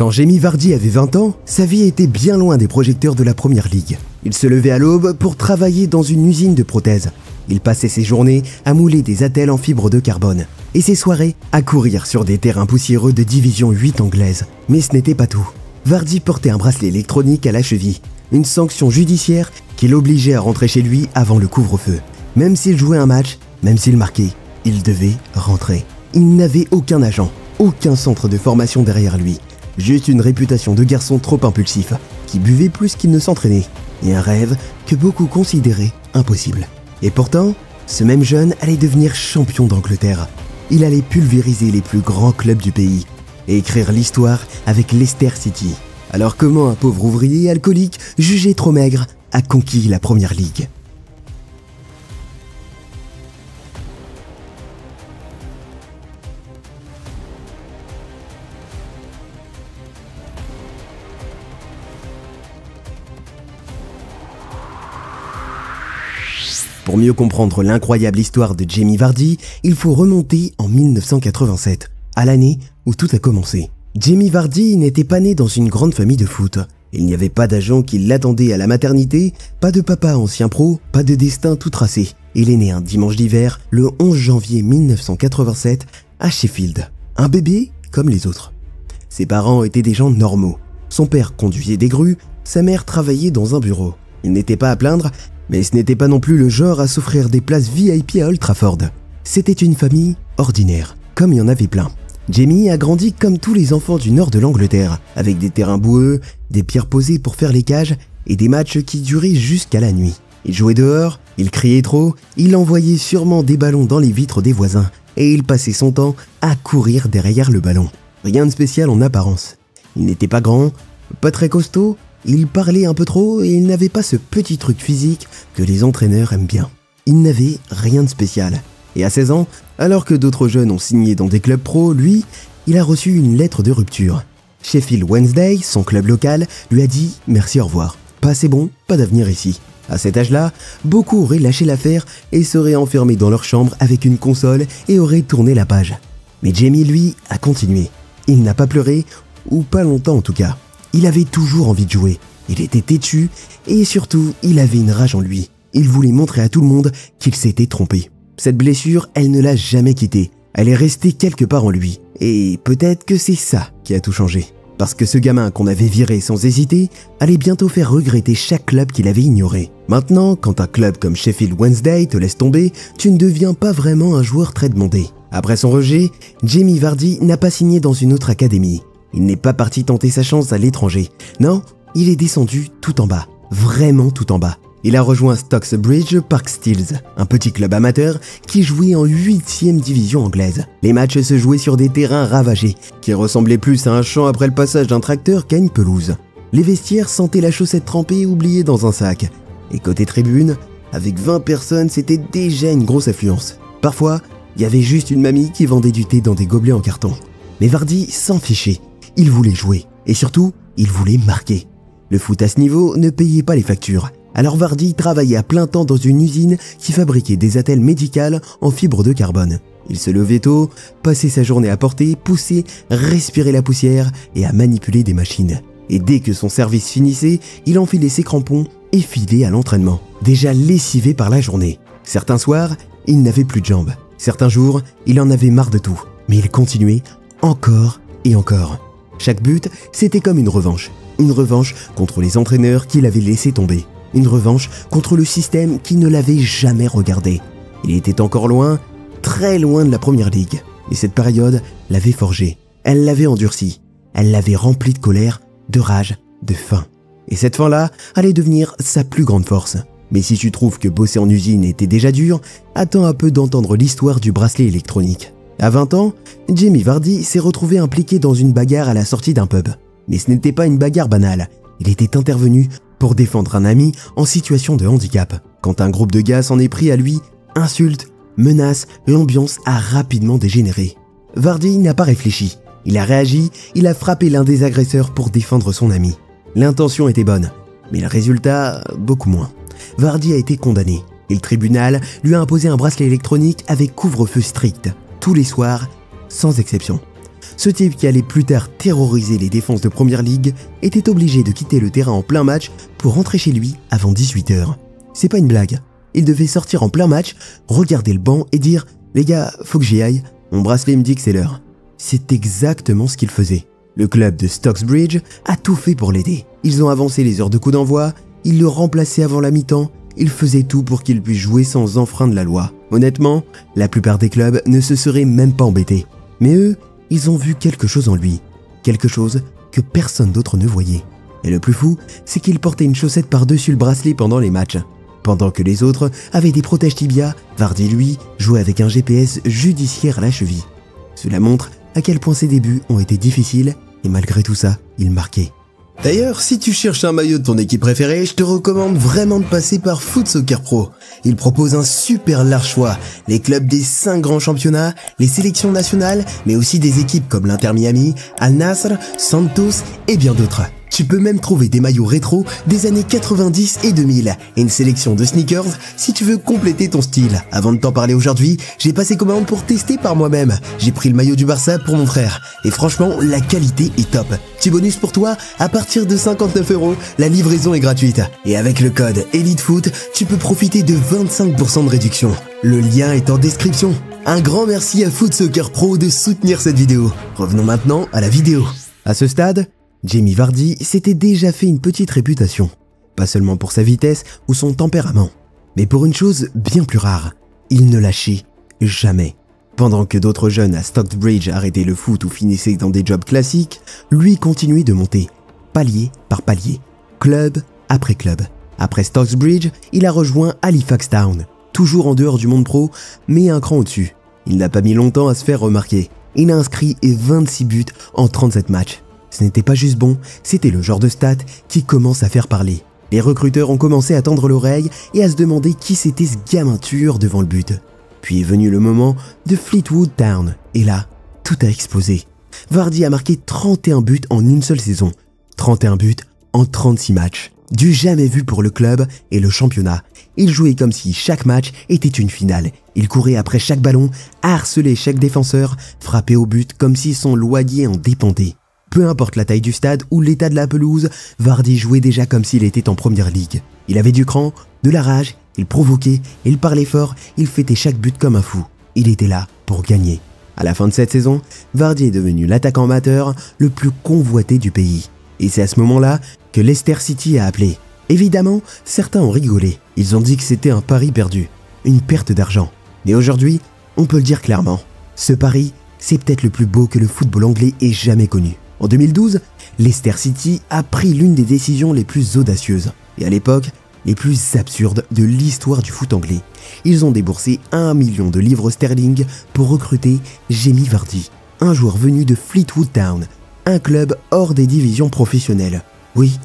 Quand Jamie Vardy avait 20 ans, sa vie était bien loin des projecteurs de la Première Ligue. Il se levait à l'aube pour travailler dans une usine de prothèses. Il passait ses journées à mouler des attelles en fibre de carbone et ses soirées à courir sur des terrains poussiéreux de division 8 anglaise. Mais ce n'était pas tout. Vardy portait un bracelet électronique à la cheville, une sanction judiciaire qui l'obligeait à rentrer chez lui avant le couvre-feu. Même s'il jouait un match, même s'il marquait, il devait rentrer. Il n'avait aucun agent, aucun centre de formation derrière lui. Juste une réputation de garçon trop impulsif, qui buvait plus qu'il ne s'entraînait, et un rêve que beaucoup considéraient impossible. Et pourtant, ce même jeune allait devenir champion d'Angleterre. Il allait pulvériser les plus grands clubs du pays, et écrire l'histoire avec Leicester City. Alors comment un pauvre ouvrier alcoolique, jugé trop maigre, a conquis la Première Ligue ? Pour mieux comprendre l'incroyable histoire de Jamie Vardy, il faut remonter en 1987, à l'année où tout a commencé. Jamie Vardy n'était pas né dans une grande famille de foot. Il n'y avait pas d'agent qui l'attendait à la maternité, pas de papa ancien pro, pas de destin tout tracé. Il est né un dimanche d'hiver, le 11 janvier 1987, à Sheffield. Un bébé comme les autres. Ses parents étaient des gens normaux. Son père conduisait des grues, sa mère travaillait dans un bureau. Il n'était pas à plaindre, mais ce n'était pas non plus le genre à s'offrir des places VIP à Old Trafford. C'était une famille ordinaire, comme il y en avait plein. Jamie a grandi comme tous les enfants du nord de l'Angleterre, avec des terrains boueux, des pierres posées pour faire les cages et des matchs qui duraient jusqu'à la nuit. Il jouait dehors, il criait trop, il envoyait sûrement des ballons dans les vitres des voisins et il passait son temps à courir derrière le ballon. Rien de spécial en apparence. Il n'était pas grand, pas très costaud, il parlait un peu trop et il n'avait pas ce petit truc physique que les entraîneurs aiment bien. Il n'avait rien de spécial. Et à 16 ans, alors que d'autres jeunes ont signé dans des clubs pro, lui, il a reçu une lettre de rupture. Sheffield Wednesday, son club local, lui a dit « merci, au revoir. Pas assez bon, pas d'avenir ici ». À cet âge-là, beaucoup auraient lâché l'affaire et seraient enfermés dans leur chambre avec une console et auraient tourné la page. Mais Jamie, lui, a continué. Il n'a pas pleuré, ou pas longtemps en tout cas. Il avait toujours envie de jouer. Il était têtu et surtout, il avait une rage en lui. Il voulait montrer à tout le monde qu'il s'était trompé. Cette blessure, elle ne l'a jamais quitté. Elle est restée quelque part en lui. Et peut-être que c'est ça qui a tout changé. Parce que ce gamin qu'on avait viré sans hésiter allait bientôt faire regretter chaque club qu'il avait ignoré. Maintenant, quand un club comme Sheffield Wednesday te laisse tomber, tu ne deviens pas vraiment un joueur très demandé. Après son rejet, Jamie Vardy n'a pas signé dans une autre académie. Il n'est pas parti tenter sa chance à l'étranger. Non, il est descendu tout en bas. Vraiment tout en bas. Il a rejoint Stocksbridge Park Steels, un petit club amateur qui jouait en 8e division anglaise. Les matchs se jouaient sur des terrains ravagés, qui ressemblaient plus à un champ après le passage d'un tracteur qu'à une pelouse. Les vestiaires sentaient la chaussette trempée oubliée dans un sac. Et côté tribune, avec 20 personnes, c'était déjà une grosse affluence. Parfois, il y avait juste une mamie qui vendait du thé dans des gobelets en carton. Mais Vardy s'en fichait. Il voulait jouer. Et surtout, il voulait marquer. Le foot à ce niveau ne payait pas les factures. Alors Vardy travaillait à plein temps dans une usine qui fabriquait des attelles médicales en fibre de carbone. Il se levait tôt, passait sa journée à porter, pousser, respirer la poussière et à manipuler des machines. Et dès que son service finissait, il enfilait ses crampons et filait à l'entraînement, déjà lessivé par la journée. Certains soirs, il n'avait plus de jambes. Certains jours, il en avait marre de tout. Mais il continuait encore et encore. Chaque but, c'était comme une revanche. Une revanche contre les entraîneurs qui l'avaient laissé tomber. Une revanche contre le système qui ne l'avait jamais regardé. Il était encore loin, très loin de la Première Ligue. Et cette période l'avait forgé. Elle l'avait endurci. Elle l'avait rempli de colère, de rage, de faim. Et cette faim-là allait devenir sa plus grande force. Mais si tu trouves que bosser en usine était déjà dur, attends un peu d'entendre l'histoire du bracelet électronique. À 20 ans, Jamie Vardy s'est retrouvé impliqué dans une bagarre à la sortie d'un pub. Mais ce n'était pas une bagarre banale. Il était intervenu pour défendre un ami en situation de handicap. Quand un groupe de gars s'en est pris à lui, insultes, menaces, l'ambiance a rapidement dégénéré. Vardy n'a pas réfléchi. Il a réagi, il a frappé l'un des agresseurs pour défendre son ami. L'intention était bonne, mais le résultat, beaucoup moins. Vardy a été condamné et le tribunal lui a imposé un bracelet électronique avec couvre-feu strict, tous les soirs, sans exception. ce type qui allait plus tard terroriser les défenses de Première Ligue était obligé de quitter le terrain en plein match pour rentrer chez lui avant 18 h. C'est pas une blague. Il devait sortir en plein match, regarder le banc et dire « Les gars, faut que j'y aille, mon bracelet me dit que c'est l'heure ». C'est exactement ce qu'il faisait. Le club de Stocksbridge a tout fait pour l'aider. Ils ont avancé les heures de coup d'envoi, ils le remplaçaient avant la mi-temps, ils faisaient tout pour qu'il puisse jouer sans enfreindre la loi. Honnêtement, la plupart des clubs ne se seraient même pas embêtés. Mais eux, ils ont vu quelque chose en lui. Quelque chose que personne d'autre ne voyait. Et le plus fou, c'est qu'il portait une chaussette par-dessus le bracelet pendant les matchs. Pendant que les autres avaient des protèges tibia, Vardy, lui, jouait avec un GPS judiciaire à la cheville. Cela montre à quel point ses débuts ont été difficiles et malgré tout ça, il marquait. D'ailleurs, si tu cherches un maillot de ton équipe préférée, je te recommande vraiment de passer par Foot Soccer Pro. Il propose un super large choix, les clubs des 5 grands championnats, les sélections nationales, mais aussi des équipes comme l'Inter Miami, Al Nassr, Santos et bien d'autres. Tu peux même trouver des maillots rétro des années 90 et 2000 et une sélection de sneakers si tu veux compléter ton style. Avant de t'en parler aujourd'hui, j'ai passé commande pour tester par moi-même. J'ai pris le maillot du Barça pour mon frère et franchement, la qualité est top. Petit bonus pour toi, à partir de 59 €, la livraison est gratuite. Et avec le code ELITEFOOT, tu peux profiter de 25% de réduction. Le lien est en description. Un grand merci à Foot Soccer Pro de soutenir cette vidéo. Revenons maintenant à la vidéo. À ce stade, Jamie Vardy s'était déjà fait une petite réputation, pas seulement pour sa vitesse ou son tempérament, mais pour une chose bien plus rare, il ne lâchait jamais. Pendant que d'autres jeunes à Stocksbridge arrêtaient le foot ou finissaient dans des jobs classiques, lui continuait de monter, palier par palier, club après club. Après Stocksbridge, il a rejoint Halifax Town, toujours en dehors du monde pro, mais un cran au-dessus. Il n'a pas mis longtemps à se faire remarquer. Il a inscrit 26 buts en 37 matchs. Ce n'était pas juste bon, c'était le genre de stat qui commence à faire parler. Les recruteurs ont commencé à tendre l'oreille et à se demander qui c'était ce gamin tueur devant le but. Puis est venu le moment de Fleetwood Town, et là, tout a explosé. Vardy a marqué 31 buts en une seule saison, 31 buts en 36 matchs. Du jamais vu pour le club et le championnat. Il jouait comme si chaque match était une finale. Il courait après chaque ballon, harcelait chaque défenseur, frappait au but comme si son loyer en dépendait. Peu importe la taille du stade ou l'état de la pelouse, Vardy jouait déjà comme s'il était en première ligue. Il avait du cran, de la rage, il provoquait, il parlait fort, il fêtait chaque but comme un fou. Il était là pour gagner. À la fin de cette saison, Vardy est devenu l'attaquant amateur le plus convoité du pays. Et c'est à ce moment-là que Leicester City a appelé. Évidemment, certains ont rigolé. Ils ont dit que c'était un pari perdu, une perte d'argent. Mais aujourd'hui, on peut le dire clairement. Ce pari, c'est peut-être le plus beau que le football anglais ait jamais connu. En 2012, Leicester City a pris l'une des décisions les plus audacieuses et à l'époque les plus absurdes de l'histoire du foot anglais. Ils ont déboursé 1 million de livres sterling pour recruter Jamie Vardy, un joueur venu de Fleetwood Town, un club hors des divisions professionnelles. Oui,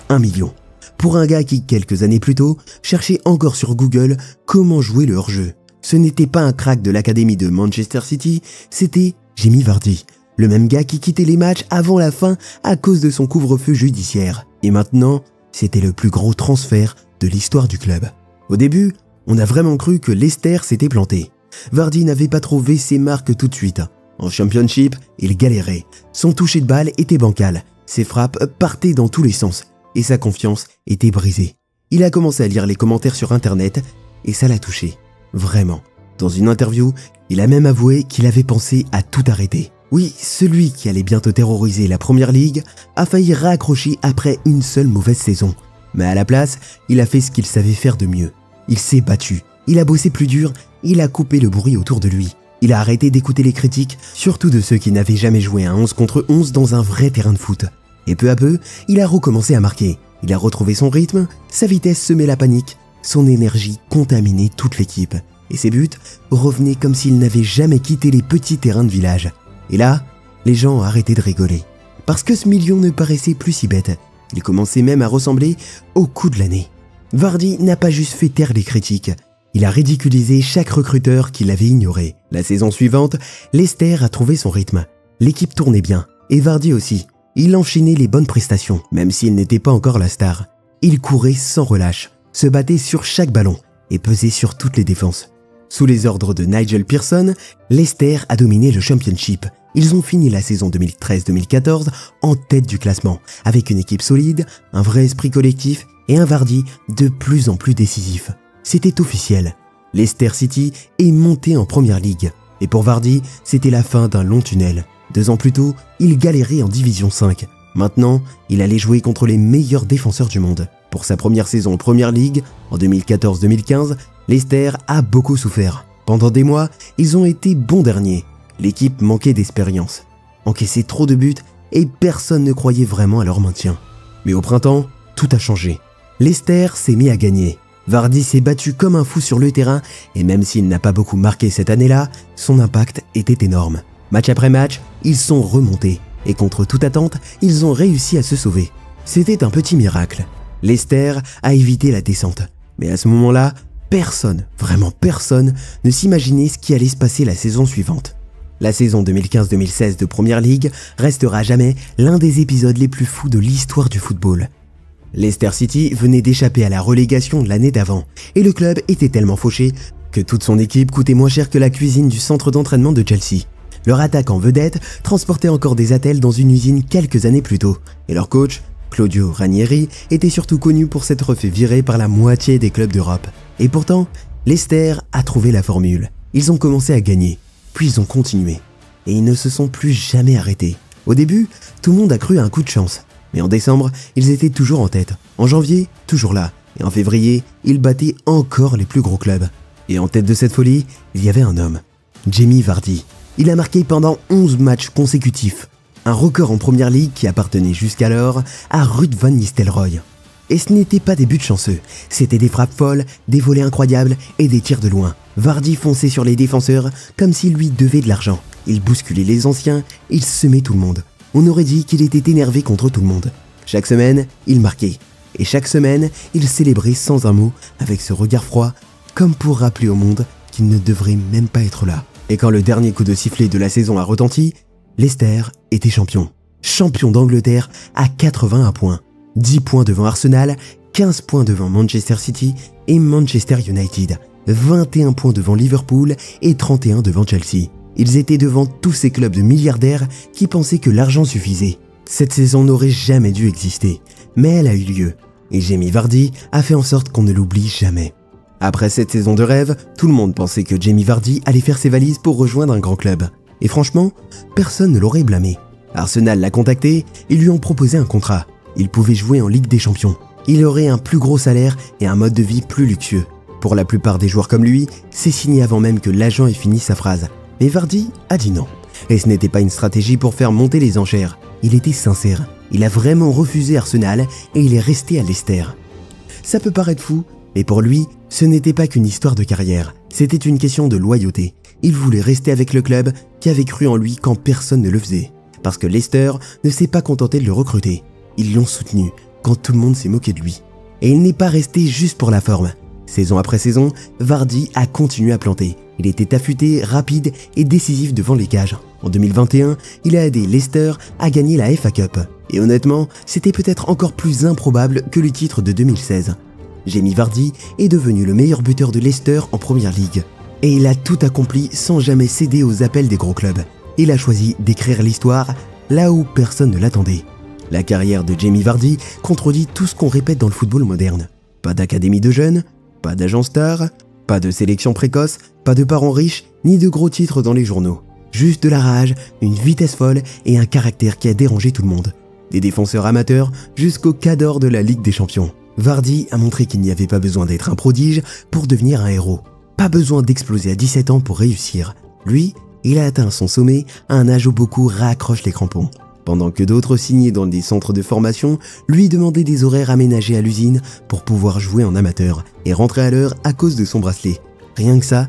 1 million. Pour un gars qui, quelques années plus tôt, cherchait encore sur Google comment jouer le hors-jeu. Ce n'était pas un crack de l'académie de Manchester City, c'était Jamie Vardy. Le même gars qui quittait les matchs avant la fin à cause de son couvre-feu judiciaire. Et maintenant, c'était le plus gros transfert de l'histoire du club. Au début, on a vraiment cru que Leicester s'était planté. Vardy n'avait pas trouvé ses marques tout de suite. En Championship, il galérait. Son toucher de balle était bancal. Ses frappes partaient dans tous les sens. Et sa confiance était brisée. Il a commencé à lire les commentaires sur Internet et ça l'a touché. Vraiment. Dans une interview, il a même avoué qu'il avait pensé à tout arrêter. Oui, celui qui allait bientôt terroriser la Première Ligue a failli raccrocher après une seule mauvaise saison. Mais à la place, il a fait ce qu'il savait faire de mieux. Il s'est battu, il a bossé plus dur, il a coupé le bruit autour de lui. Il a arrêté d'écouter les critiques, surtout de ceux qui n'avaient jamais joué un 11 contre 11 dans un vrai terrain de foot. Et peu à peu, il a recommencé à marquer. Il a retrouvé son rythme, sa vitesse semait la panique, son énergie contaminait toute l'équipe. Et ses buts revenaient comme s'il n'avait jamais quitté les petits terrains de village. Et là, les gens ont arrêté de rigoler. Parce que ce million ne paraissait plus si bête. Il commençait même à ressembler au coup de l'année. Vardy n'a pas juste fait taire les critiques. Il a ridiculisé chaque recruteur qui l'avait ignoré. La saison suivante, Leicester a trouvé son rythme. L'équipe tournait bien. Et Vardy aussi. Il enchaînait les bonnes prestations, même s'il n'était pas encore la star. Il courait sans relâche, se battait sur chaque ballon et pesait sur toutes les défenses. Sous les ordres de Nigel Pearson, Leicester a dominé le Championship Ils ont fini la saison 2013-2014 en tête du classement, avec une équipe solide, un vrai esprit collectif et un Vardy de plus en plus décisif. C'était officiel. Leicester City est monté en Première Ligue. Et pour Vardy, c'était la fin d'un long tunnel. 2 ans plus tôt, il galérait en Division 5. Maintenant, il allait jouer contre les meilleurs défenseurs du monde. Pour sa première saison en Première Ligue, en 2014-2015, Leicester a beaucoup souffert. Pendant des mois, ils ont été bons derniers. L'équipe manquait d'expérience, encaissait trop de buts et personne ne croyait vraiment à leur maintien. Mais au printemps, tout a changé. Leicester s'est mis à gagner. Vardy s'est battu comme un fou sur le terrain et même s'il n'a pas beaucoup marqué cette année-là, son impact était énorme. Match après match, ils sont remontés et contre toute attente, ils ont réussi à se sauver. C'était un petit miracle. Leicester a évité la descente. Mais à ce moment-là, personne, vraiment personne, ne s'imaginait ce qui allait se passer la saison suivante. La saison 2015-2016 de Première Ligue restera à jamais l'un des épisodes les plus fous de l'histoire du football. Leicester City venait d'échapper à la relégation de l'année d'avant et le club était tellement fauché que toute son équipe coûtait moins cher que la cuisine du centre d'entraînement de Chelsea. Leur attaquant vedette transportait encore des attelles dans une usine quelques années plus tôt et leur coach, Claudio Ranieri, était surtout connu pour s'être fait virer par la moitié des clubs d'Europe. Et pourtant, Leicester a trouvé la formule. Ils ont commencé à gagner, puis ils ont continué. Et ils ne se sont plus jamais arrêtés. Au début, tout le monde a cru à un coup de chance. Mais en décembre, ils étaient toujours en tête. En janvier, toujours là. Et en février, ils battaient encore les plus gros clubs. Et en tête de cette folie, il y avait un homme, Jamie Vardy. Il a marqué pendant 11 matchs consécutifs. Un record en Première Ligue qui appartenait jusqu'alors à Ruud van Nistelrooy. Et ce n'étaient pas des buts chanceux, c'était des frappes folles, des volées incroyables et des tirs de loin. Vardy fonçait sur les défenseurs comme s'il lui devait de l'argent. Il bousculait les anciens, il semait tout le monde. On aurait dit qu'il était énervé contre tout le monde. Chaque semaine, il marquait. Et chaque semaine, il célébrait sans un mot, avec ce regard froid, comme pour rappeler au monde qu'il ne devrait même pas être là. Et quand le dernier coup de sifflet de la saison a retenti, Leicester était champion. Champion d'Angleterre à 81 points. 10 points devant Arsenal, 15 points devant Manchester City et Manchester United. 21 points devant Liverpool et 31 devant Chelsea. Ils étaient devant tous ces clubs de milliardaires qui pensaient que l'argent suffisait. Cette saison n'aurait jamais dû exister, mais elle a eu lieu. Et Jamie Vardy a fait en sorte qu'on ne l'oublie jamais. Après cette saison de rêve, tout le monde pensait que Jamie Vardy allait faire ses valises pour rejoindre un grand club. Et franchement, personne ne l'aurait blâmé. Arsenal l'a contacté et lui ont proposé un contrat. Il pouvait jouer en Ligue des Champions. Il aurait un plus gros salaire et un mode de vie plus luxueux. Pour la plupart des joueurs comme lui, c'est signé avant même que l'agent ait fini sa phrase. Mais Vardy a dit non. Et ce n'était pas une stratégie pour faire monter les enchères. Il était sincère. Il a vraiment refusé Arsenal et il est resté à Leicester. Ça peut paraître fou, mais pour lui, ce n'était pas qu'une histoire de carrière. C'était une question de loyauté. Il voulait rester avec le club qui avait cru en lui quand personne ne le faisait. Parce que Leicester ne s'est pas contenté de le recruter. Ils l'ont soutenu quand tout le monde s'est moqué de lui. Et il n'est pas resté juste pour la forme. Saison après saison, Vardy a continué à planter. Il était affûté, rapide et décisif devant les cages. En 2021, il a aidé Leicester à gagner la FA Cup. Et honnêtement, c'était peut-être encore plus improbable que le titre de 2016. Jamie Vardy est devenu le meilleur buteur de Leicester en Première Ligue. Et il a tout accompli sans jamais céder aux appels des gros clubs. Il a choisi d'écrire l'histoire là où personne ne l'attendait. La carrière de Jamie Vardy contredit tout ce qu'on répète dans le football moderne. Pas d'académie de jeunes, pas d'agent star, pas de sélection précoce, pas de parents riches, ni de gros titres dans les journaux. Juste de la rage, une vitesse folle et un caractère qui a dérangé tout le monde. Des défenseurs amateurs jusqu'au cadre de la Ligue des Champions. Vardy a montré qu'il n'y avait pas besoin d'être un prodige pour devenir un héros. Pas besoin d'exploser à 17 ans pour réussir. Lui, il a atteint son sommet à un âge où beaucoup raccrochent les crampons. Pendant que d'autres signaient dans des centres de formation, lui demandait des horaires aménagés à l'usine pour pouvoir jouer en amateur et rentrer à l'heure à cause de son bracelet. Rien que ça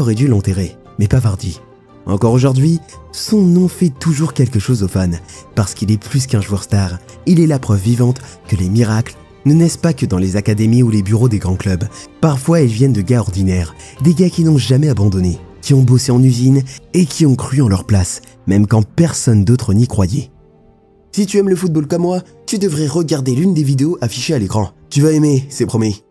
aurait dû l'enterrer, mais pas Vardy. Encore aujourd'hui, son nom fait toujours quelque chose aux fans, parce qu'il est plus qu'un joueur star. Il est la preuve vivante que les miracles ne naissent pas que dans les académies ou les bureaux des grands clubs. Parfois, ils viennent de gars ordinaires, des gars qui n'ont jamais abandonné, qui ont bossé en usine et qui ont cru en leur place, même quand personne d'autre n'y croyait. Si tu aimes le football comme moi, tu devrais regarder l'une des vidéos affichées à l'écran. Tu vas aimer, c'est promis.